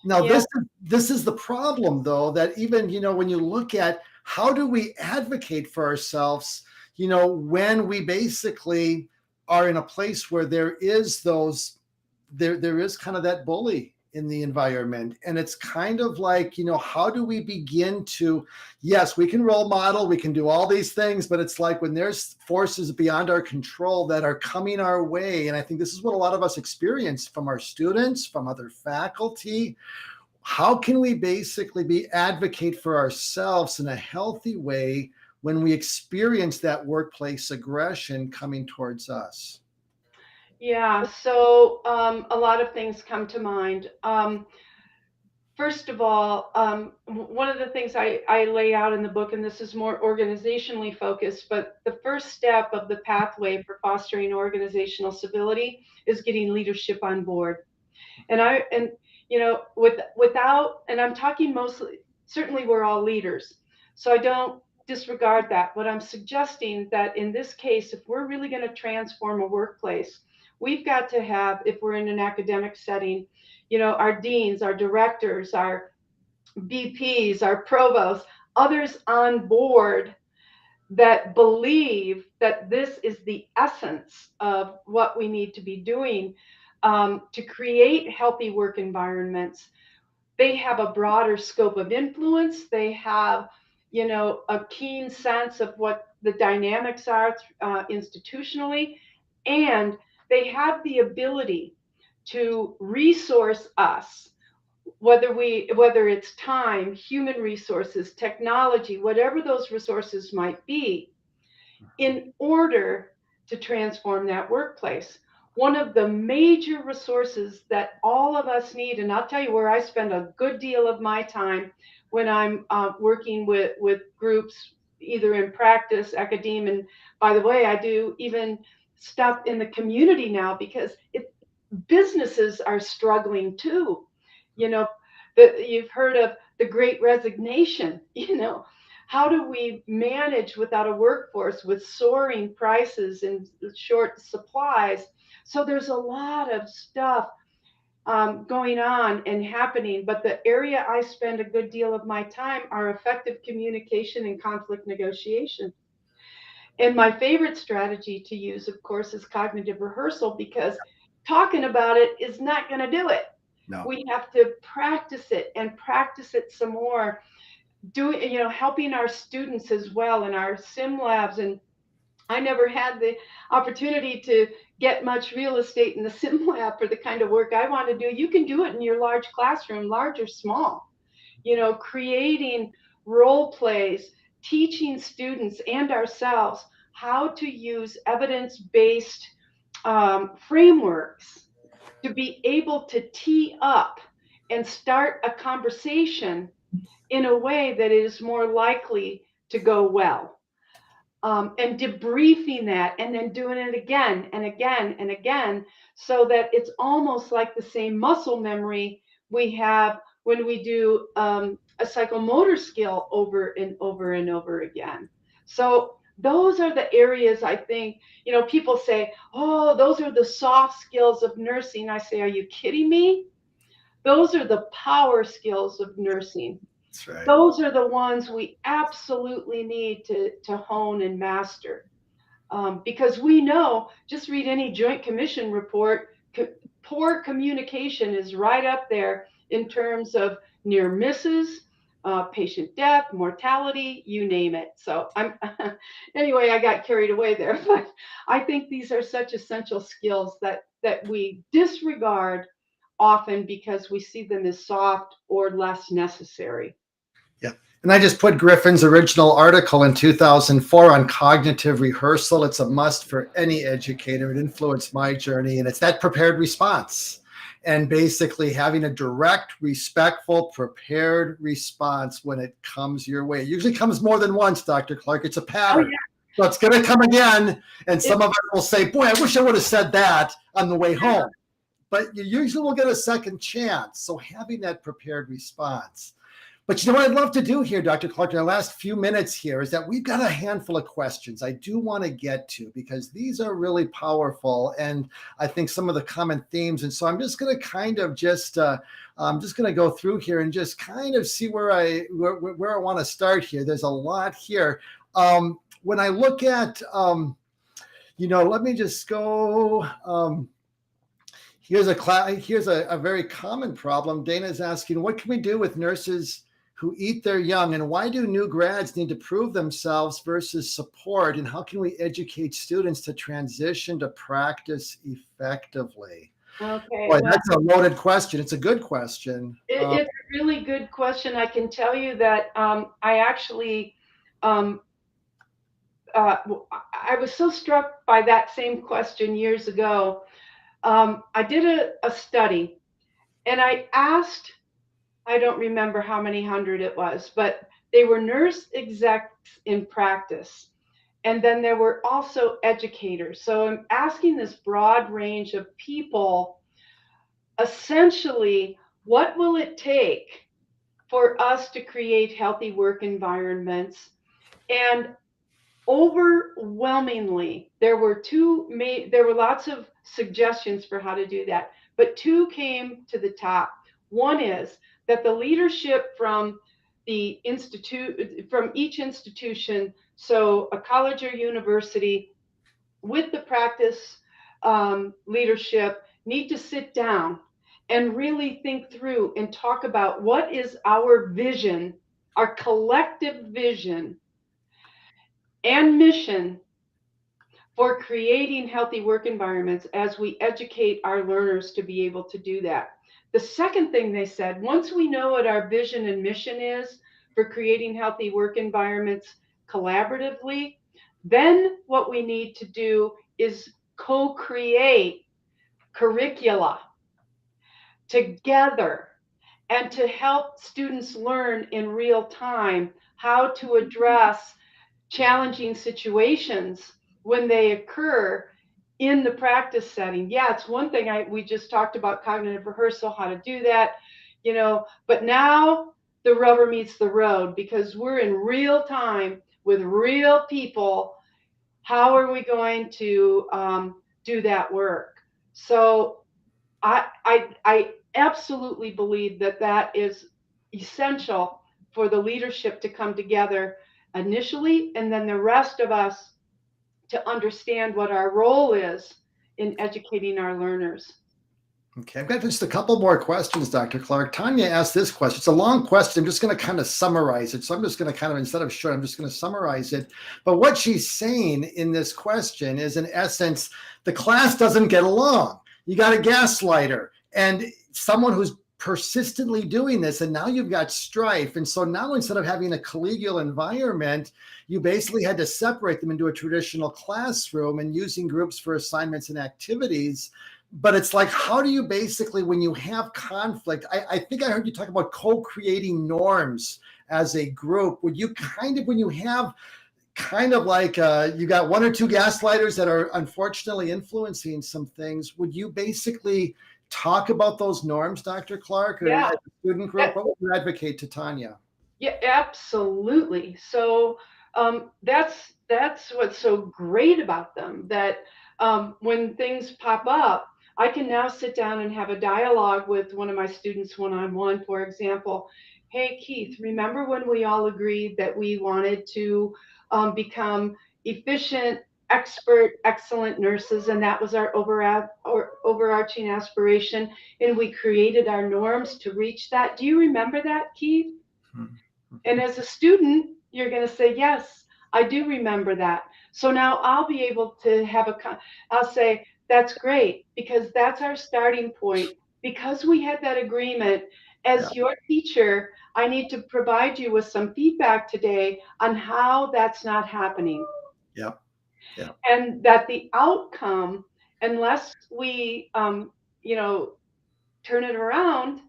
Now, Yeah, this is the problem, though, that even when you look at how do we advocate for ourselves, when we basically are in a place where there is kind of that bully in the environment, and it's kind of like how do we begin to, yes, we can role model, we can do all these things, but it's like when there's forces beyond our control that are coming our way, and I think this is what a lot of us experience from our students, from other faculty. How can we basically be advocate for ourselves in a healthy way when we experience that workplace aggression coming towards us? yeah. So a lot of things come to mind. First of all, one of the things I lay out in the book, and this is more organizationally focused, but the first step of the pathway for fostering organizational civility is getting leadership on board. And without, and I'm talking mostly, certainly we're all leaders, so I don't disregard that. What I'm suggesting that in this case, if we're really going to transform a workplace, we've got to have, if we're in an academic setting, our deans, our directors, our BPs, our provosts, others on board that believe that this is the essence of what we need to be doing to create healthy work environments. They have a broader scope of influence. They have, a keen sense of what the dynamics are institutionally, and they have the ability to resource us, whether it's time, human resources, technology, whatever those resources might be, in order to transform that workplace. One of the major resources that all of us need, and I'll tell you where I spend a good deal of my time when I'm working with groups, either in practice, academia, and by the way, I do even stuff in the community now because businesses are struggling too. You know, you've heard of the great resignation, how do we manage without a workforce with soaring prices and short supplies? So there's a lot of stuff going on and happening, but the area I spend a good deal of my time are effective communication and conflict negotiation. And my favorite strategy to use, of course, is cognitive rehearsal, because talking about it is not going to do it. No. We have to practice it and practice it some more, doing, helping our students as well in our sim labs. And I never had the opportunity to get much real estate in the sim lab for the kind of work I want to do. You can do it in your large classroom, large or small, creating role plays, teaching students and ourselves how to use evidence-based frameworks to be able to tee up and start a conversation in a way that is more likely to go well. And debriefing that and then doing it again and again and again, so that it's almost like the same muscle memory we have when we do a psychomotor skill over and over and over again. So those are the areas I think, people say, oh, those are the soft skills of nursing. I say, are you kidding me? Those are the power skills of nursing. That's right. Those are the ones we absolutely need to hone and master. Because we know, just read any Joint Commission report, poor communication is right up there in terms of near misses, patient death, mortality, you name it. So anyway, I got carried away there, but I think these are such essential skills that we disregard often because we see them as soft or less necessary. Yeah. And I just put Griffin's original article in 2004 on cognitive rehearsal. It's a must for any educator. It influenced my journey, and it's that prepared response. And basically having a direct, respectful, prepared response when it comes your way. It usually comes more than once, Dr. Clark. It's a Oh pattern. yeah. So it's going to come again. And some It, of us will say, boy, I wish I would have said that on the way yeah. home. But you usually will get a second chance. So having that prepared response. But you know what I'd love to do here, Dr. Clark, in the last few minutes here is that we've got a handful of questions I do want to get to because these are really powerful and I think some of the common themes. And so I'm just going to kind of I'm just going to go through here and just kind of see where I want to start here. There's a lot here. When I look at, let me just go. Here's a very common problem. Dana's asking, what can we do with nurses who eat their young, and why do new grads need to prove themselves versus support, and how can we educate students to transition to practice effectively? Okay, Boy, well, that's a loaded question. It's a good question. it's a really good question. I can tell you that I actually, um, I was so struck by that same question years ago. I did a study and I asked, I don't remember how many hundred it was, but they were nurse execs in practice. And then there were also educators. So I'm asking this broad range of people, essentially, what will it take for us to create healthy work environments? And overwhelmingly, there were lots of suggestions for how to do that, but two came to the top. One is that the leadership from the institute from each institution. So a college or university with the practice leadership need to sit down and really think through and talk about what is our vision, our collective vision and mission for creating healthy work environments as we educate our learners to be able to do that. The second thing they said, once we know what our vision and mission is for creating healthy work environments collaboratively, then what we need to do is co-create curricula together and to help students learn in real time how to address challenging situations when they occur in the practice setting. Yeah, it's one thing we just talked about cognitive rehearsal, how to do that, but now the rubber meets the road because we're in real time with real people. How are we going to do that work? So I absolutely believe that that is essential for the leadership to come together initially, and then the rest of us to understand what our role is in educating our learners. Okay, I've got just a couple more questions, Dr. Clark. Tanya asked this question. It's a long question. I'm just going to kind of summarize it. So I'm just going to kind of, instead of short, I'm just going to summarize it. But what she's saying in this question is, in essence, the class doesn't get along. You got a gaslighter and someone who's persistently doing this, and now you've got strife. And so now instead of having a collegial environment, you basically had to separate them into a traditional classroom and using groups for assignments and activities. But it's like, how do you basically, when you have conflict, I think I heard you talk about co-creating norms as a group. Would you kind of, when you have kind of like you got one or two gaslighters that are unfortunately influencing some things, would you basically talk about those norms, Dr. Clark, or Yeah, as a student group? What would you advocate to Tanya? yeah, absolutely. So that's what's so great about them, that when things pop up, I can now sit down and have a dialogue with one of my students one-on-one, for example. Hey, Keith, remember when we all agreed that we wanted to become efficient, expert, excellent nurses, and that was our overarching aspiration, and we created our norms to reach that? Do you remember that, Keith? And as a student, you're going to say, yes, I do remember that. So now I'll be able to I'll say, that's great, because that's our starting point. Because we had that agreement, Yeah, as your teacher, I need to provide you with some feedback today on how that's not happening. yeah, yeah, And that the outcome, unless we, turn it around,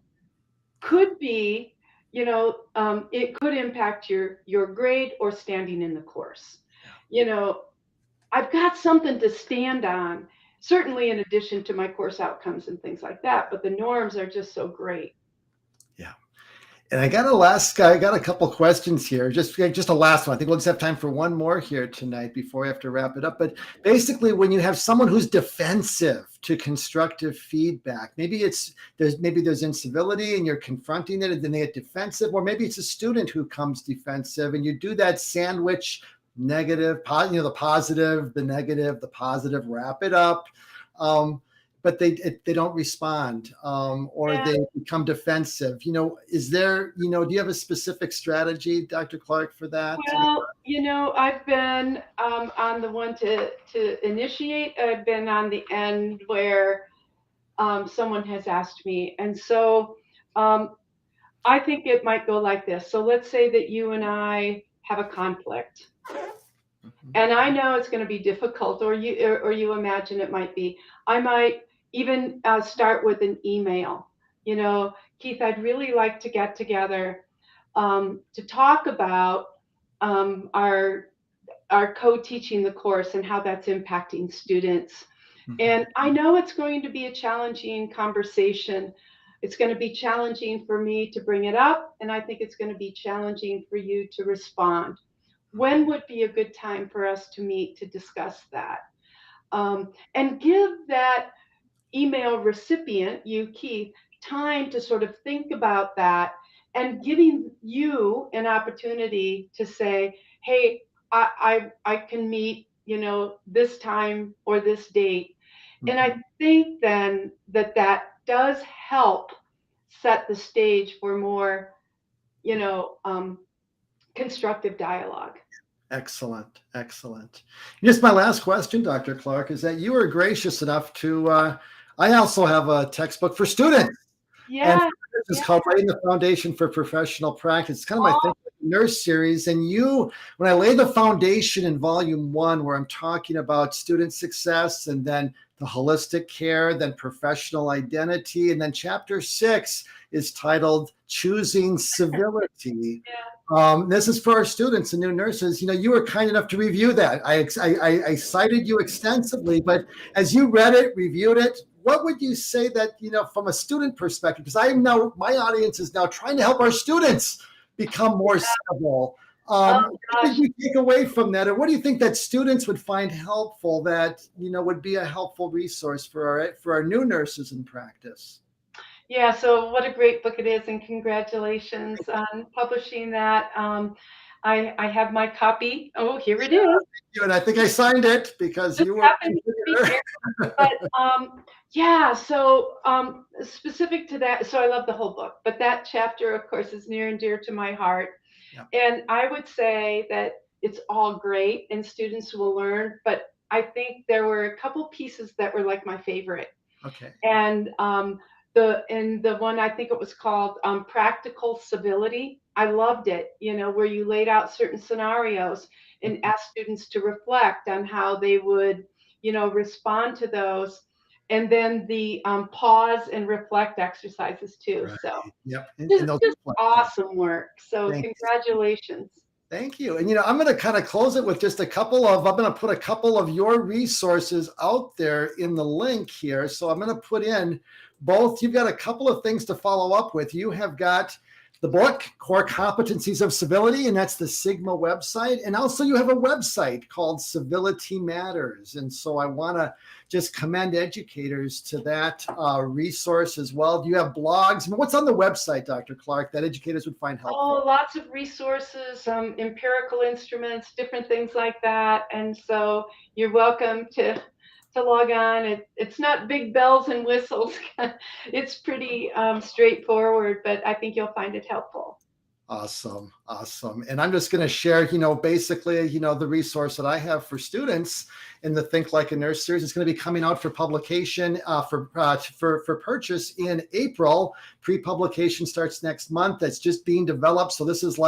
could be, it could impact your grade or standing in the course. You know, I've got something to stand on, certainly in addition to my course outcomes and things like that, but the norms are just so great. yeah. And I got a couple questions here. Just a last one. I think we'll just have time for one more here tonight before we have to wrap it up. But basically, when you have someone who's defensive to constructive feedback, there's incivility and you're confronting it, and then they get defensive, or maybe it's a student who comes defensive, and you do that sandwich negative, the positive, the negative, the positive, wrap it up. But they don't respond, or Yeah. they become defensive. Do you have a specific strategy, Dr. Clark, for that? Well, I've been on the one to initiate. I've been on the end where someone has asked me. And so I think it might go like this. So let's say that you and I have a conflict. And I know it's going to be difficult, or you imagine it might be. I might even start with an email. Keith, I'd really like to get together to talk about our co-teaching the course and how that's impacting students. And I know it's going to be a challenging conversation. It's going to be challenging for me to bring it up, and I think it's going to be challenging for you to respond. When would be a good time for us to meet to discuss that? And give that email recipient, you, Keith, time to sort of think about that and giving you an opportunity to say, hey, I can meet, this time or this date. And I think then that does help set the stage for more, you know, um, constructive dialogue. Excellent, excellent. Just my last question, Dr. Clark, is that you were gracious enough to. I also have a textbook for students, and Yeah, it's yeah. called "Laying the Foundation for Professional Practice." It's kind of my Oh, Think Like a Nurse series, and when I lay the foundation in Volume One, where I'm talking about student success, and then the holistic care, then professional identity, and then Chapter 6 is titled "Choosing Civility." yeah. This is for our students and new nurses. You were kind enough to review that. I cited you extensively, but as you read it, reviewed it, what would you say that, from a student perspective, because my audience is now trying to help our students become more civil. Oh What did gosh. you take away from that? Or what do you think that students would find helpful that, would be a helpful resource for our new nurses in practice? Yeah, so what a great book it is, and congratulations on publishing that. I have my copy. Oh, here it is. And I think I signed it because Just you were a happened to be contributor. here. But yeah, so specific to that, so I love the whole book, but that chapter, of course, is near and dear to my heart. Yeah. And I would say that it's all great and students will learn, but I think there were a couple pieces that were like my favorite. Okay. And the one, I think it was called Practical Civility. I loved it, where you laid out certain scenarios and asked students to reflect on how they would, respond to those. And then the pause and reflect exercises too. Right. So Yep. And those just reflect that. awesome work. So Thank you. congratulations. Thank you. And I'm going to kind of close it with just I'm going to put a couple of your resources out there in the link here. So I'm going to put in both. You've got a couple of things to follow up with. You have got the book, Core Competencies of Civility, and that's the Sigma website. And also you have a website called Civility Matters. And so I want to just commend educators to that resource as well. Do you have blogs? I mean, what's on the website, Dr. Clark, that educators would find helpful? Oh, lots of resources, empirical instruments, different things like that. And so you're welcome to log on. It's not big bells and whistles. It's pretty straightforward, but I think you'll find it helpful. Awesome. Awesome. And I'm just going to share, basically, the resource that I have for students in the Think Like a Nurse series. It's going to be coming out for publication for purchase in April. Pre-publication starts next month. It's just being developed. So this is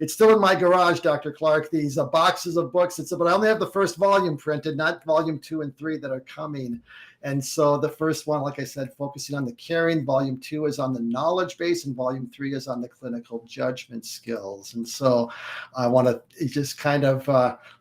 it's still in my garage, Dr. Clark, these boxes of books. But I only have the first volume printed, not volume 2 and 3 that are coming. And so the first one, like I said, focusing on the caring. Volume 2 is on the knowledge base, and volume 3 is on the clinical judgment skills. And so I want to just kind of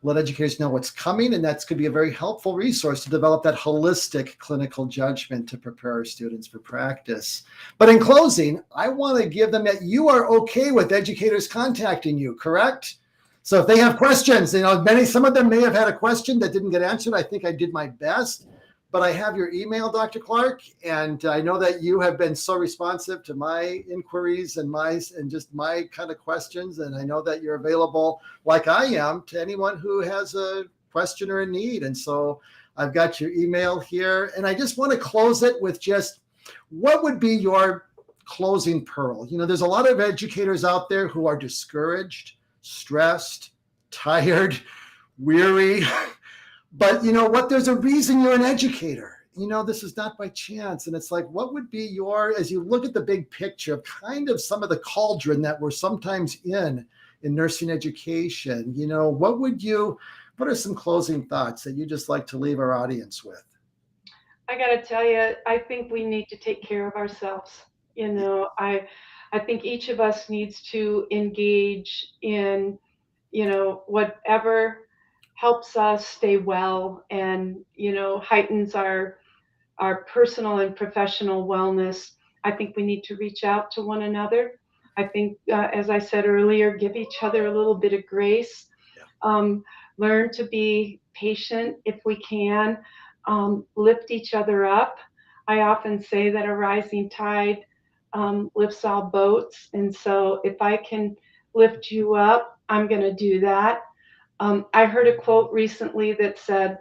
let educators know what's coming, and that's going to be a very helpful resource to develop that holistic clinical judgment to prepare our students for practice. But in closing, I want to give them that you are okay with educators contacting you, correct? So if they have questions, some of them may have had a question that didn't get answered. I think I did my best. But I have your email, Dr. Clark, and I know that you have been so responsive to my inquiries and just my kind of questions. And I know that you're available, like I am, to anyone who has a question or a need. And so I've got your email here. And I just want to close it with just what would be your closing pearl? There's a lot of educators out there who are discouraged, stressed, tired, weary. But you know what? There's a reason you're an educator. This is not by chance. And it's like, what would be as you look at the big picture of kind of some of the cauldron that we're sometimes in nursing education, what are some closing thoughts that you just like to leave our audience with? I got to tell you, I think we need to take care of ourselves. I think each of us needs to engage in, whatever helps us stay well and, heightens our personal and professional wellness. I think we need to reach out to one another. I think, as I said earlier, give each other a little bit of grace. Yeah. Learn to be patient if we can. Lift each other up. I often say that a rising tide lifts all boats. And so if I can lift you up, I'm going to do that. I heard a quote recently that said,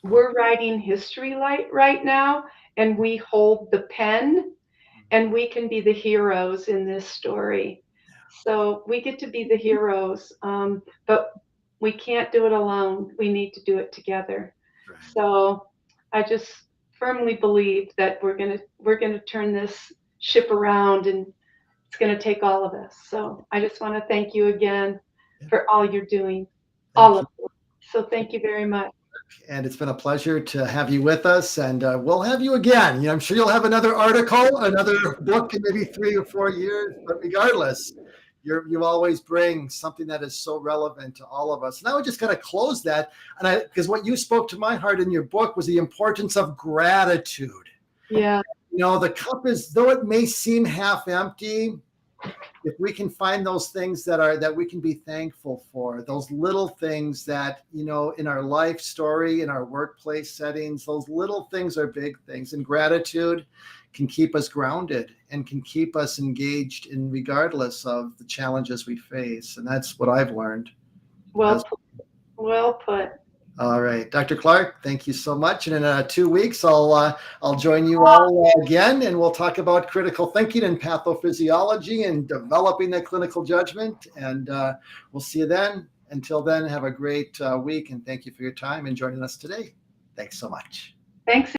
we're writing history right now, and we hold the pen, and we can be the heroes in this story. So we get to be the heroes, but we can't do it alone. We need to do it together. Right. So I just firmly believe that we're gonna turn this ship around, and it's gonna take all of us. So I just want to thank you again for all you're doing, all Thank you. of you. So thank you very much. And it's been a pleasure to have you with us, and we'll have you again. I'm sure you'll have another article, another book in maybe 3 or 4 years, but regardless, you always bring something that is so relevant to all of us. And I would just kind of close that, and because what you spoke to my heart in your book was the importance of gratitude. Yeah. The cup is, though it may seem half empty, if we can find those things that we can be thankful for, those little things that, in our life story, in our workplace settings, those little things are big things. And gratitude can keep us grounded and can keep us engaged in regardless of the challenges we face. And that's what I've learned. Well put. All right, Dr. Clark, thank you so much. And in 2 weeks, I'll join you all again, and we'll talk about critical thinking and pathophysiology and developing that clinical judgment. And we'll see you then. Until then, have a great week, and thank you for your time and joining us today. Thanks so much. Thanks.